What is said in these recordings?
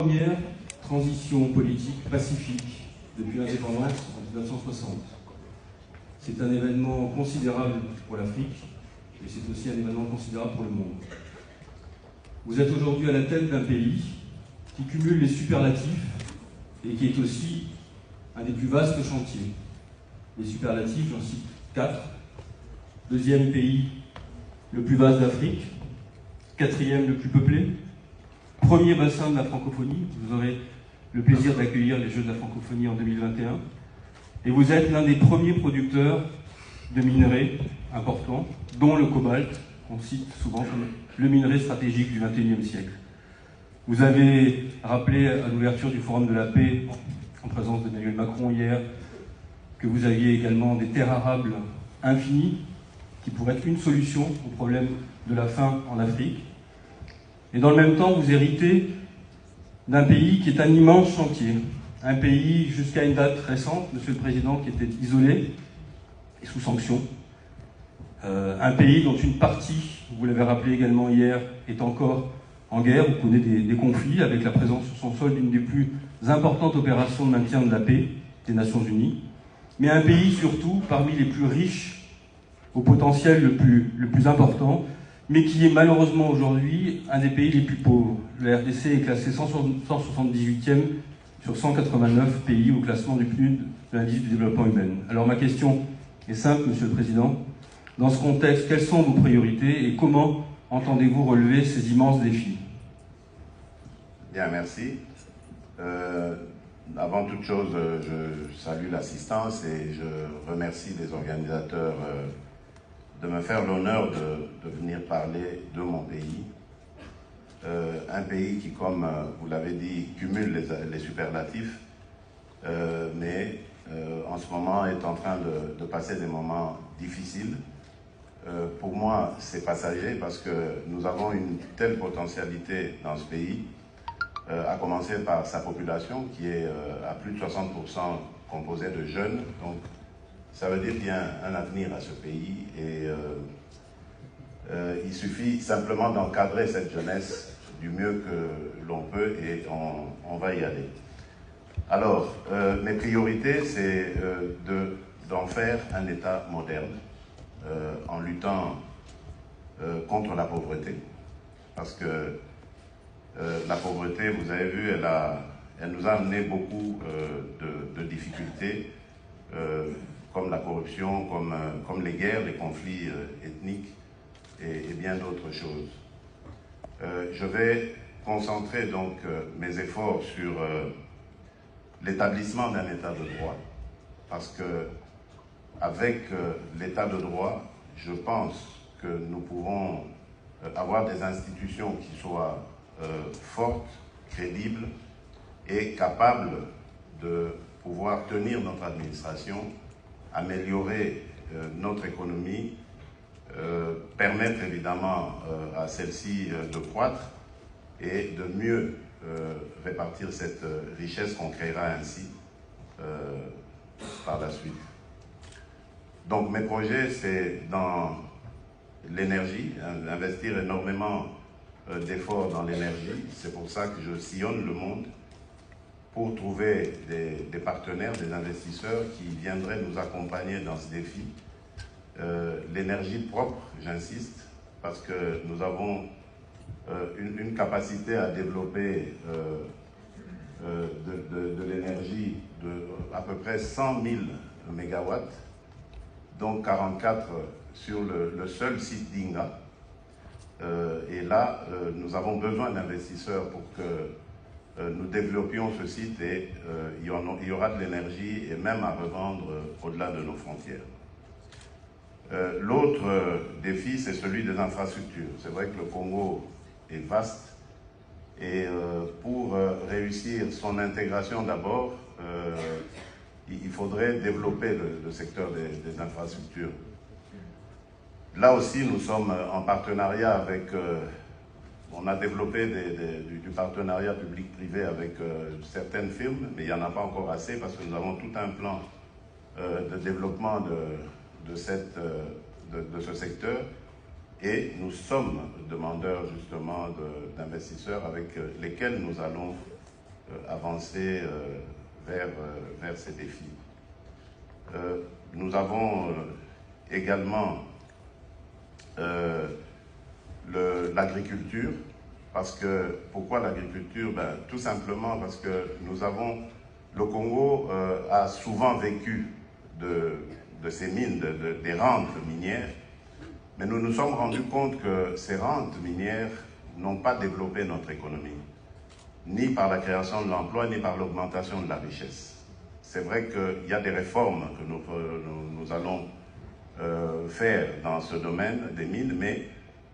Première transition politique pacifique depuis l'indépendance en 1960. C'est un événement considérable pour l'Afrique et c'est aussi un événement considérable pour le monde. Vous êtes aujourd'hui à la tête d'un pays qui cumule les superlatifs et qui est aussi un des plus vastes chantiers. Les superlatifs, j'en cite 4. Deuxième pays le plus vaste d'Afrique, quatrième le plus peuplé, premier bassin de la francophonie. Vous aurez le plaisir d'accueillir les Jeux de la francophonie en 2021. Et vous êtes l'un des premiers producteurs de minerais importants, dont le cobalt, qu'on cite souvent comme le minerai stratégique du XXIe siècle. Vous avez rappelé à l'ouverture du Forum de la paix, en présence d'Emmanuel Macron hier, que vous aviez également des terres arables infinies, qui pourraient être une solution au problème de la faim en Afrique. Et dans le même temps, vous héritez d'un pays qui est un immense chantier. Un pays, jusqu'à une date récente, Monsieur le Président, qui était isolé et sous sanction. Un pays dont une partie, vous l'avez rappelé également hier, est encore en guerre, ou connaît des conflits, avec la présence sur son sol d'une des plus importantes opérations de maintien de la paix des Nations Unies. Mais un pays, surtout, parmi les plus riches, au potentiel le plus important, mais qui est malheureusement aujourd'hui un des pays les plus pauvres. Le RDC est classé 178e sur 189 pays au classement du PNUD de l'indice du développement humain. Alors ma question est simple, Monsieur le Président. Dans ce contexte, quelles sont vos priorités et comment entendez-vous relever ces immenses défis? Bien, merci. Avant toute chose, je salue l'assistance et je remercie les organisateurs de me faire l'honneur de venir parler de mon pays. Un pays qui, comme vous l'avez dit, cumule les superlatifs, mais en ce moment est en train de passer des moments difficiles. Pour moi, c'est passager parce que nous avons une telle potentialité dans ce pays, à commencer par sa population qui est à plus de 60% composée de jeunes. Donc, ça veut dire qu'il y a un avenir à ce pays et il suffit simplement d'encadrer cette jeunesse du mieux que l'on peut et on va y aller. Alors, mes priorités, c'est d'en faire un État moderne en luttant contre la pauvreté. Parce que la pauvreté, vous avez vu, elle nous a amené beaucoup de difficultés, comme la corruption, comme les guerres, les conflits ethniques et bien d'autres choses. Je vais concentrer donc mes efforts sur l'établissement d'un État de droit, parce que avec l'État de droit, je pense que nous pouvons avoir des institutions qui soient fortes, crédibles et capables de pouvoir tenir notre administration, améliorer notre économie, permettre évidemment à celle-ci de croître et de mieux répartir cette richesse qu'on créera ainsi par la suite. Donc mes projets, c'est dans l'énergie, investir énormément d'efforts dans l'énergie. C'est pour ça que je sillonne le monde pour trouver des partenaires, des investisseurs qui viendraient nous accompagner dans ce défi. L'énergie propre, j'insiste, parce que nous avons une capacité à développer de l'énergie de à peu près 100 000 mégawatts, donc 44 sur le seul site d'Inga. Et là, nous avons besoin d'investisseurs pour que nous développions ce site et il y aura de l'énergie et même à revendre au-delà de nos frontières. L'autre défi, c'est celui des infrastructures. C'est vrai que le Congo est vaste et pour réussir son intégration d'abord, il faudrait développer le secteur des infrastructures. Là aussi, nous sommes en partenariat avec... on a développé du partenariat public-privé avec certaines firmes, mais il n'y en a pas encore assez parce que nous avons tout un plan de développement de ce secteur et nous sommes demandeurs justement d'investisseurs avec lesquels nous allons avancer vers ces défis. Nous avons également l'agriculture. Pourquoi l'agriculture? Tout simplement parce que le Congo a souvent vécu de ces mines, des rentes minières, mais nous nous sommes rendus compte que ces rentes minières n'ont pas développé notre économie, ni par la création de l'emploi, ni par l'augmentation de la richesse. C'est vrai qu'il y a des réformes que nous allons faire dans ce domaine des mines, mais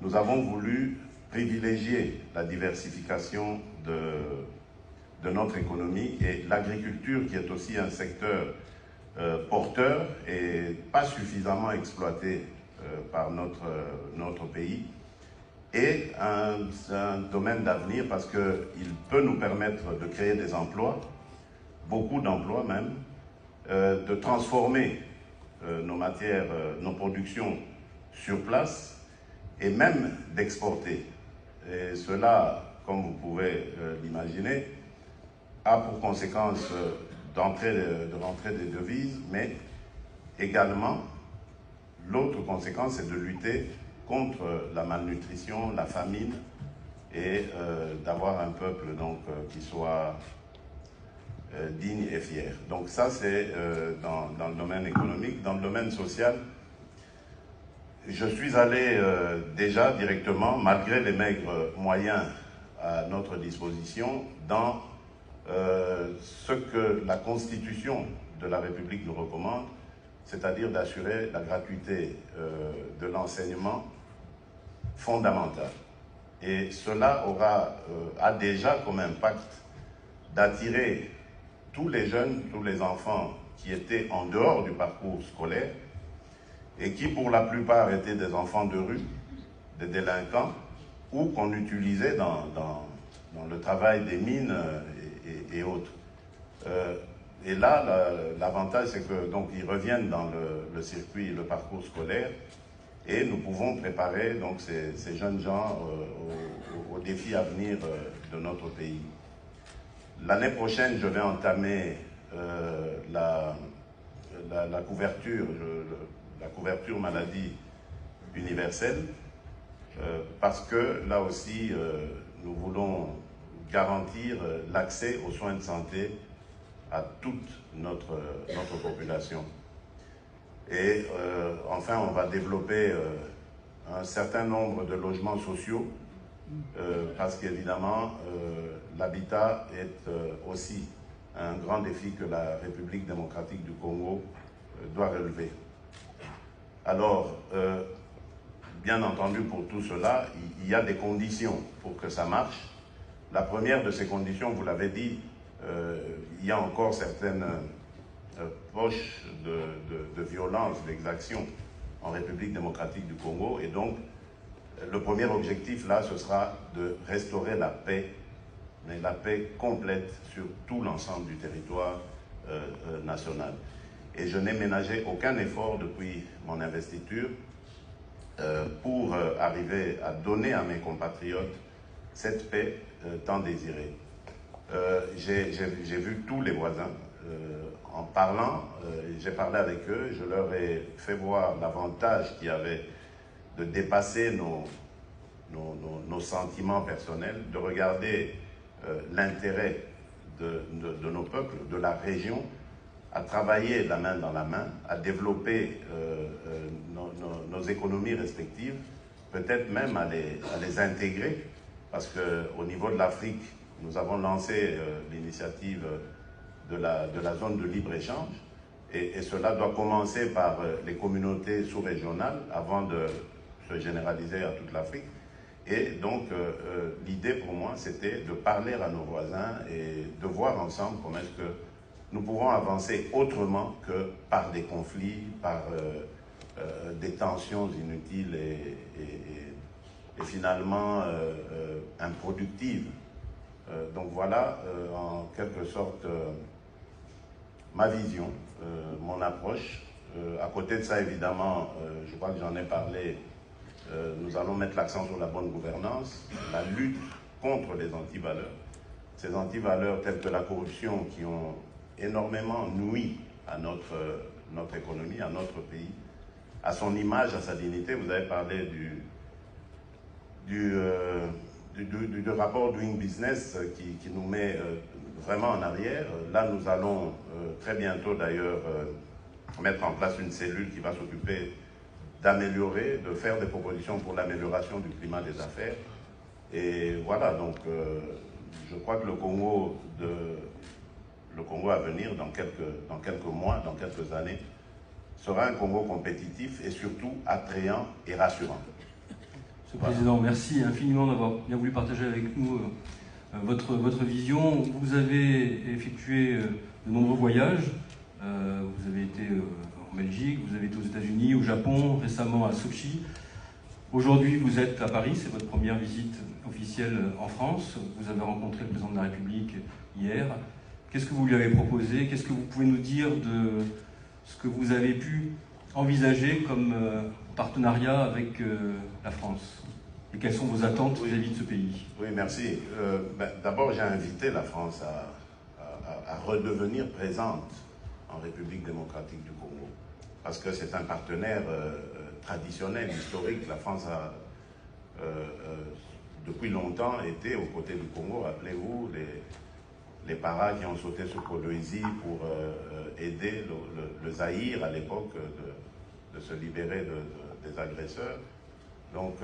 nous avons voulu privilégier la diversification de notre économie et l'agriculture, qui est aussi un secteur porteur et pas suffisamment exploité par notre pays, est un domaine d'avenir parce qu'il peut nous permettre de créer des emplois, beaucoup d'emplois même, de transformer nos matières, nos productions sur place et même d'exporter. Et cela, comme vous pouvez l'imaginer, a pour conséquence de rentrer des devises, mais également, l'autre conséquence, c'est de lutter contre la malnutrition, la famine, et d'avoir un peuple qui soit digne et fier. Donc ça, c'est dans le domaine économique. Dans le domaine social, je suis allé déjà directement, malgré les maigres moyens à notre disposition, dans ce que la Constitution de la République nous recommande, c'est-à-dire d'assurer la gratuité de l'enseignement fondamental. Et cela a déjà comme impact d'attirer tous les jeunes, tous les enfants qui étaient en dehors du parcours scolaire et qui pour la plupart étaient des enfants de rue, des délinquants, ou qu'on utilisait dans le travail des mines et autres. Et là, l'avantage, c'est que donc ils reviennent dans le circuit, le parcours scolaire, et nous pouvons préparer donc ces jeunes gens aux défis à venir de notre pays. L'année prochaine, je vais entamer la couverture maladie universelle, parce que là aussi, nous voulons garantir l'accès aux soins de santé à toute notre population. Et enfin, on va développer un certain nombre de logements sociaux, parce qu'évidemment, l'habitat est aussi un grand défi que la République démocratique du Congo doit relever. Alors, bien entendu, pour tout cela, il y a des conditions pour que ça marche. La première de ces conditions, vous l'avez dit, il y a encore certaines poches de violence, d'exaction en République démocratique du Congo. Et donc, le premier objectif, là, ce sera de restaurer la paix, mais la paix complète sur tout l'ensemble du territoire national. Et je n'ai ménagé aucun effort depuis mon investiture pour arriver à donner à mes compatriotes cette paix tant désirée. J'ai vu tous les voisins. En parlant, j'ai parlé avec eux, je leur ai fait voir l'avantage qu'il y avait de dépasser nos sentiments personnels, de regarder l'intérêt de nos peuples, de la région, à travailler la main dans la main, à développer nos économies respectives, peut-être même à les intégrer, parce qu'au niveau de l'Afrique, nous avons lancé l'initiative de la zone de libre-échange, et cela doit commencer par les communautés sous-régionales avant de se généraliser à toute l'Afrique. Et donc, l'idée pour moi, c'était de parler à nos voisins et de voir ensemble comment est-ce que nous pouvons avancer autrement que par des conflits, par des tensions inutiles et finalement improductives. Donc voilà, en quelque sorte, ma vision, mon approche. À côté de ça, évidemment, je crois que j'en ai parlé, nous allons mettre l'accent sur la bonne gouvernance, la lutte contre les antivaleurs, ces antivaleurs telles que la corruption qui ont énormément nui à notre économie, à notre pays, à son image, à sa dignité. Vous avez parlé du rapport Doing Business qui nous met vraiment en arrière. Là, nous allons très bientôt d'ailleurs mettre en place une cellule qui va s'occuper d'améliorer, de faire des propositions pour l'amélioration du climat des affaires. Et voilà, donc je crois que le Congo à venir, dans quelques mois, dans quelques années, sera un Congo compétitif et surtout attrayant et rassurant. Monsieur le Président, merci infiniment d'avoir bien voulu partager avec nous votre vision. Vous avez effectué de nombreux voyages. Vous avez été en Belgique, vous avez été aux États-Unis, au Japon, récemment à Sochi. Aujourd'hui, vous êtes à Paris, c'est votre première visite officielle en France. Vous avez rencontré le président de la République hier. Qu'est-ce que vous lui avez proposé? Qu'est-ce que vous pouvez nous dire de ce que vous avez pu envisager comme partenariat avec la France? Et quelles sont vos attentes vis-à-vis de ce pays? Oui, merci. D'abord, j'ai invité la France à redevenir présente en République démocratique du Congo, parce que c'est un partenaire traditionnel, historique. La France a depuis longtemps été aux côtés du Congo. Rappelez-vous les paras qui ont sauté sur Kolwezi pour aider le Zaïre à l'époque de se libérer des agresseurs. Donc,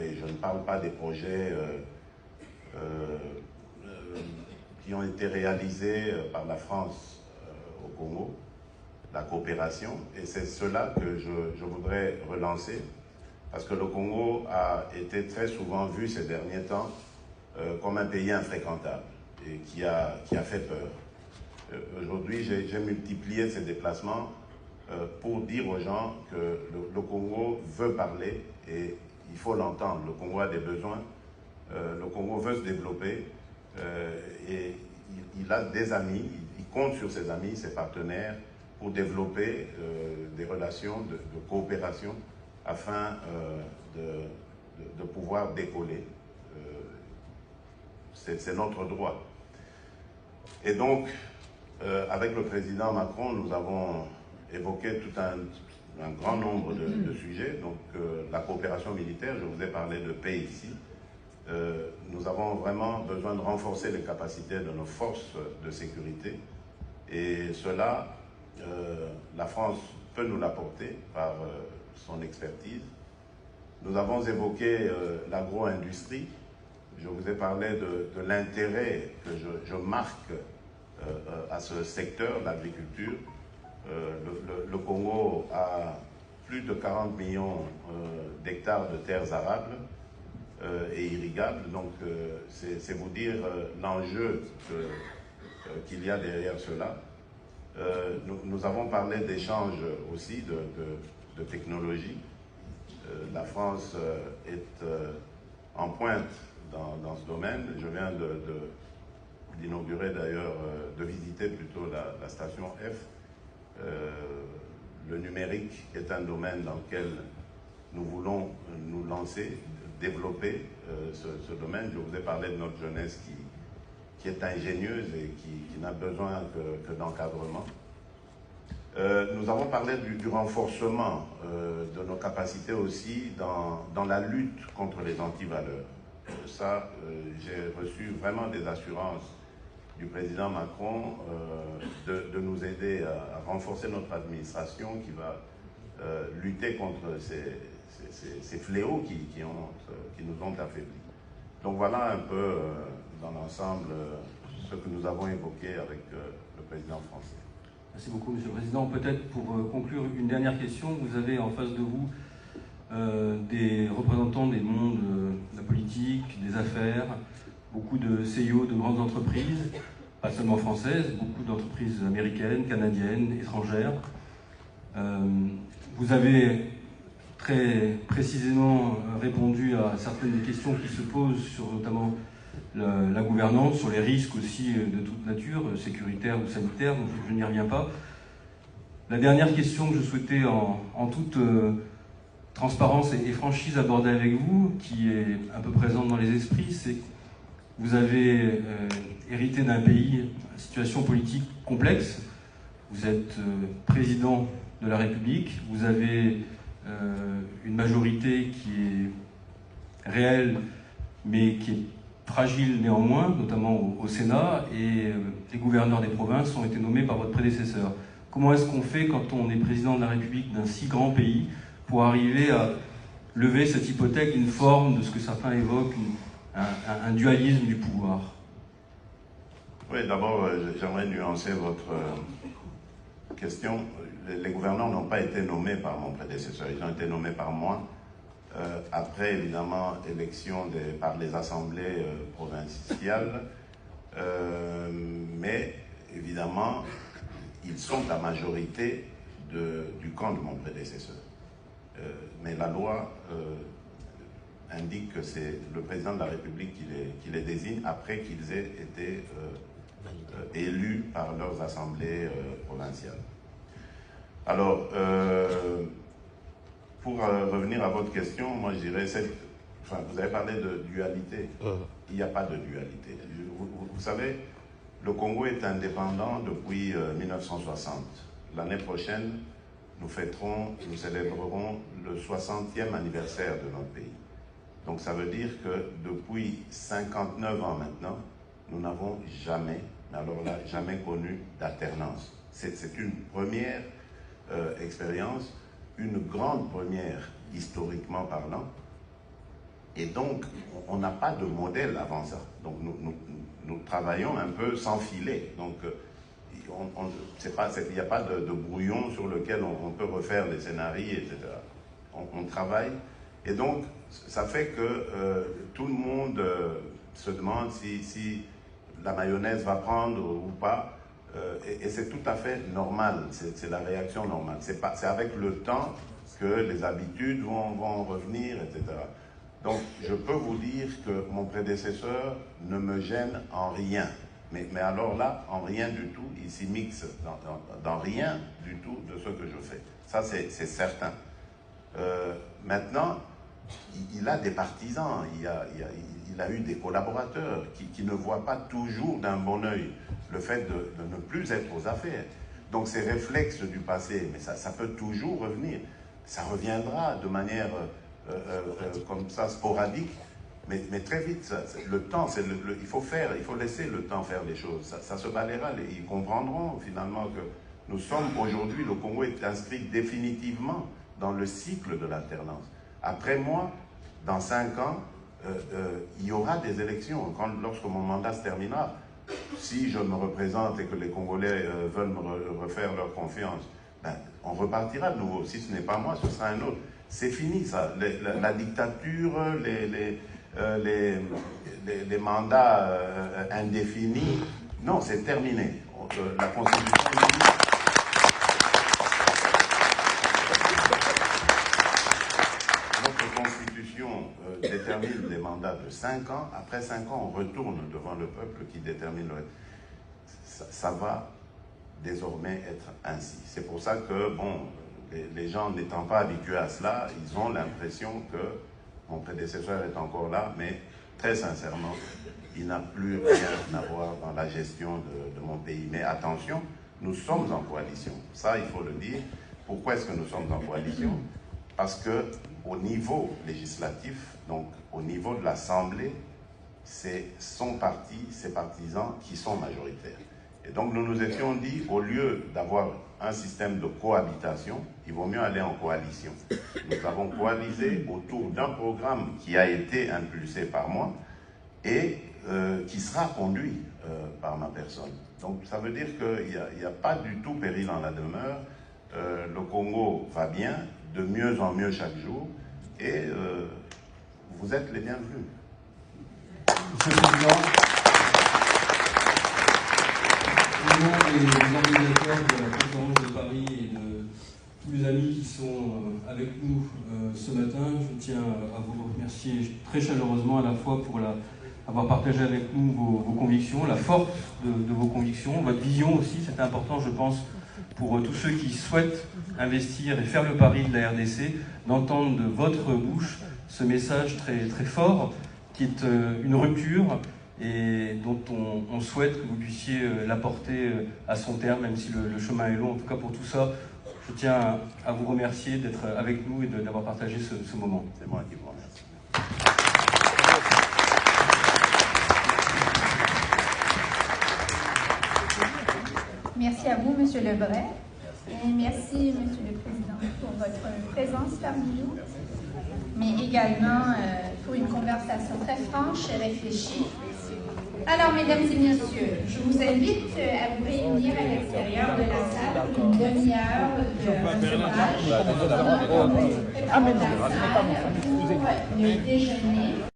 et je ne parle pas des projets qui ont été réalisés par la France au Congo, la coopération, et c'est cela que je voudrais relancer, parce que le Congo a été très souvent vu ces derniers temps comme un pays infréquentable et qui a fait peur. Aujourd'hui, j'ai multiplié ces déplacements pour dire aux gens que le Congo veut parler et il faut l'entendre. Le Congo a des besoins, le Congo veut se développer et il a des amis, il compte sur ses amis, ses partenaires pour développer des relations de coopération afin de pouvoir décoller. C'est notre droit. Et donc, avec le président Macron, nous avons évoqué tout un grand nombre de sujets. Donc, la coopération militaire, je vous ai parlé de paix ici. Nous avons vraiment besoin de renforcer les capacités de nos forces de sécurité. Et cela, la France peut nous l'apporter par son expertise. Nous avons évoqué l'agro-industrie. Je vous ai parlé de l'intérêt que je marque à ce secteur, l'agriculture. Le Congo a plus de 40 millions d'hectares de terres arables et irrigables. Donc, c'est vous dire l'enjeu qu'il y a derrière cela. Nous avons parlé d'échanges aussi de technologie. La France est en pointe dans ce domaine. Je viens d'inaugurer d'ailleurs, de visiter plutôt la station F. Le numérique est un domaine dans lequel nous voulons nous lancer, développer ce domaine. Je vous ai parlé de notre jeunesse qui est ingénieuse et qui n'a besoin que d'encadrement. Nous avons parlé du renforcement de nos capacités aussi dans la lutte contre les antivaleurs. Ça, j'ai reçu vraiment des assurances du président Macron de nous aider à renforcer notre administration qui va lutter contre ces fléaux qui nous ont affaiblis. Donc voilà un peu dans l'ensemble ce que nous avons évoqué avec le président français. Merci beaucoup, Monsieur le Président. Peut-être pour conclure, une dernière question. Vous avez en face de vous des représentants des mondes de la politique, des affaires, beaucoup de CEO de grandes entreprises, pas seulement françaises, beaucoup d'entreprises américaines, canadiennes, étrangères. Vous avez très précisément répondu à certaines des questions qui se posent sur notamment la gouvernance, sur les risques aussi de toute nature, sécuritaires ou sanitaires, donc je n'y reviens pas. La dernière question que je souhaitais en toute transparence et franchise aborder avec vous, qui est un peu présente dans les esprits, c'est Vous avez hérité d'un pays à situation politique complexe. Vous êtes président de la République. Vous avez une majorité qui est réelle, mais qui est fragile néanmoins, notamment au Sénat, et les gouverneurs des provinces ont été nommés par votre prédécesseur. Comment est-ce qu'on fait quand on est président de la République d'un si grand pays pour arriver à lever cette hypothèque d'une forme de ce que certains évoquent, un dualisme du pouvoir? Oui, d'abord, j'aimerais nuancer votre question. Les gouverneurs n'ont pas été nommés par mon prédécesseur, ils ont été nommés par moi, après évidemment élection par les assemblées provinciales, mais évidemment, ils sont la majorité du camp de mon prédécesseur. Mais la loi indique que c'est le président de la République qui les désigne après qu'ils aient été élus par leurs assemblées provinciales. Alors, pour revenir à votre question, moi je dirais, vous avez parlé de dualité. Il n'y a pas de dualité. Vous savez, le Congo est indépendant depuis 1960. L'année prochaine, nous célébrerons le 60e anniversaire de notre pays. Donc ça veut dire que depuis 59 ans maintenant, nous n'avons jamais, mais alors là, jamais connu d'alternance. C'est une première expérience, une grande première historiquement parlant. Et donc, on n'a pas de modèle avant ça. Donc nous travaillons un peu sans filet. Donc, il n'y a pas de brouillon sur lequel on peut refaire les scénarios, etc. On travaille. Et donc, ça fait que tout le monde se demande si la mayonnaise va prendre ou pas. Et c'est tout à fait normal. C'est la réaction normale. C'est avec le temps que les habitudes vont revenir, etc. Donc, je peux vous dire que mon prédécesseur ne me gêne en rien. Mais alors là, en rien du tout, il s'y mixe dans rien du tout de ce que je fais. Ça, c'est certain. Maintenant, il a des partisans, il a eu des collaborateurs qui ne voient pas toujours d'un bon œil le fait de ne plus être aux affaires. Donc, ces réflexes du passé, mais ça peut toujours revenir. Ça reviendra de manière comme ça, sporadique. Mais très vite, le temps, il faut laisser le temps faire les choses. Ça se balayera, ils comprendront finalement que nous sommes aujourd'hui, le Congo est inscrit définitivement dans le cycle de l'alternance. Après moi, dans 5 ans, il y aura des élections. Lorsque mon mandat se terminera, si je me représente et que les Congolais veulent me refaire leur confiance, ben, on repartira de nouveau. Si ce n'est pas moi, ce sera un autre. C'est fini ça. La dictature, les mandats indéfinis, non, c'est terminé. La Constitution dit... Notre Constitution détermine des mandats de 5 ans. Après 5 ans, on retourne devant le peuple qui détermine le... Ça va désormais être ainsi. C'est pour ça que, bon, les gens n'étant pas habitués à cela, ils ont l'impression que mon prédécesseur est encore là, mais très sincèrement, il n'a plus rien à voir dans la gestion de mon pays. Mais attention, nous sommes en coalition. Ça, il faut le dire. Pourquoi est-ce que nous sommes en coalition? Parce qu'au niveau législatif, donc au niveau de l'Assemblée, c'est son parti, ses partisans qui sont majoritaires. Et donc nous nous étions dit, au lieu d'avoir un système de cohabitation, il vaut mieux aller en coalition. Nous avons coalisé autour d'un programme qui a été impulsé par moi et qui sera conduit par ma personne. Donc ça veut dire qu'il n'y a pas du tout péril en la demeure. Le Congo va bien, de mieux en mieux chaque jour, et vous êtes les bienvenus. Monsieur le Président, au nom des organisateurs de la conférence de Paris et de tous les amis qui sont avec nous ce matin, je tiens à vous remercier très chaleureusement à la fois pour avoir partagé avec nous vos convictions, la force de vos convictions, votre vision aussi, c'est important je pense pour tous ceux qui souhaitent investir et faire le pari de la RDC, d'entendre de votre bouche ce message très, très fort qui est une rupture, et dont on souhaite que vous puissiez l'apporter à son terme, même si le chemin est long. En tout cas, pour tout ça, je tiens à vous remercier d'être avec nous et d'avoir partagé ce moment. C'est moi qui vous remercie. Merci à vous, Monsieur Lebret, et merci, Monsieur le Président, pour votre présence parmi nous, mais également pour une conversation très franche et réfléchie. Alors, mesdames et messieurs, je vous invite à vous réunir à l'extérieur de la salle pour une demi-heure de sevrage pour le déjeuner.